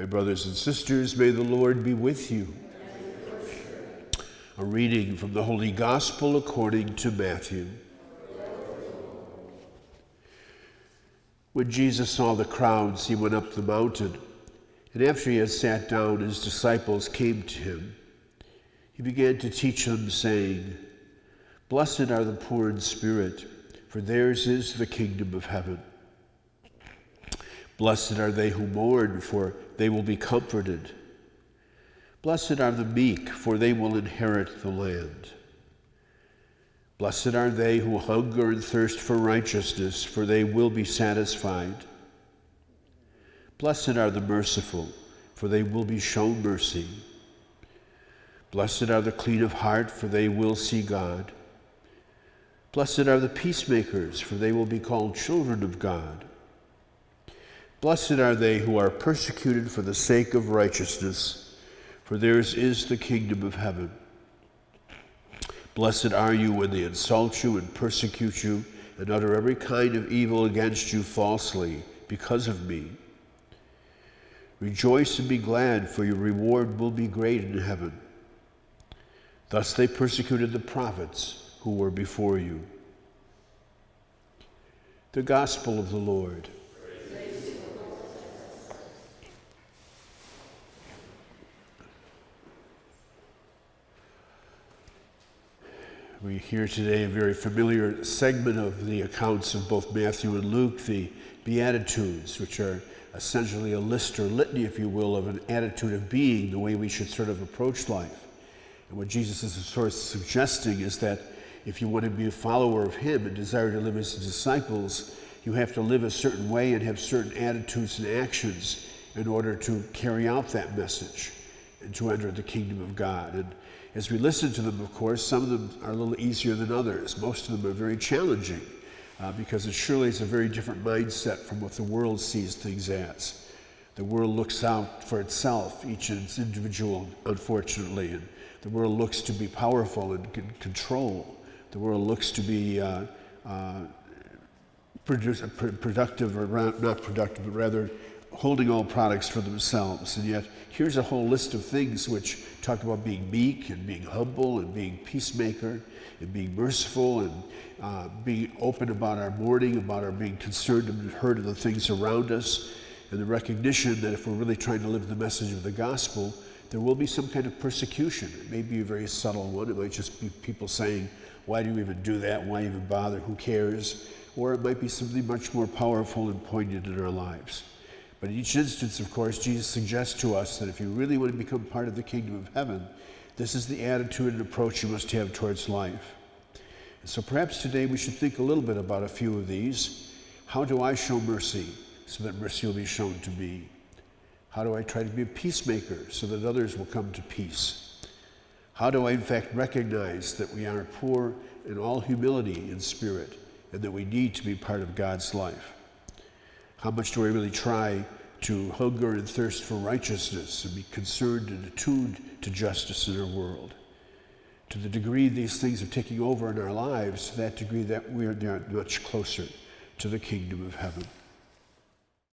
My brothers and sisters, may the Lord be with you. A reading from the Holy Gospel according to Matthew. When Jesus saw the crowds, he went up the mountain, and after he had sat down, his disciples came to him. He began to teach them, saying, "Blessed are the poor in spirit, for theirs is the kingdom of heaven. Blessed are they who mourn, for they will be comforted. Blessed are the meek, for they will inherit the land. Blessed are they who hunger and thirst for righteousness, for they will be satisfied. Blessed are the merciful, for they will be shown mercy. Blessed are the clean of heart, for they will see God. Blessed are the peacemakers, for they will be called children of God. Blessed are they who are persecuted for the sake of righteousness, for theirs is the kingdom of heaven. Blessed are you when they insult you and persecute you and utter every kind of evil against you falsely because of me. Rejoice and be glad, for your reward will be great in heaven. Thus they persecuted the prophets who were before you." The Gospel of the Lord. We hear today a very familiar segment of the accounts of both Matthew and Luke, the Beatitudes, which are essentially a list or litany, if you will, of an attitude of being, the way we should sort of approach life. And what Jesus is sort of suggesting is that if you want to be a follower of him and desire to live as his disciples, you have to live a certain way and have certain attitudes and actions in order to carry out that message and to enter the kingdom of God. And as we listen to them, of course, some of them are a little easier than others. Most of them are very challenging because it surely is a very different mindset from what the world sees things as. The world looks out for itself, each individual, unfortunately, and the world looks to be powerful and can control. The world looks to be productive, or not productive, but rather holding all products for themselves. And yet, here's a whole list of things which talk about being meek and being humble and being peacemaker and being merciful and being open about our mourning, about our being concerned and hurt of the things around us, and the recognition that if we're really trying to live the message of the gospel, there will be some kind of persecution. It may be a very subtle one. It might just be people saying, "Why do you even do that? Why even bother? Who cares?" Or it might be something much more powerful and poignant in our lives. But in each instance, of course, Jesus suggests to us that if you really want to become part of the kingdom of heaven, this is the attitude and approach you must have towards life. And so perhaps today we should think a little bit about a few of these. How do I show mercy so that mercy will be shown to me? How do I try to be a peacemaker so that others will come to peace? How do I in fact recognize that we are poor in all humility in spirit and that we need to be part of God's life? How much do I really try to hunger and thirst for righteousness and be concerned and attuned to justice in our world? To the degree these things are taking over in our lives, to that degree that we are much closer to the kingdom of heaven.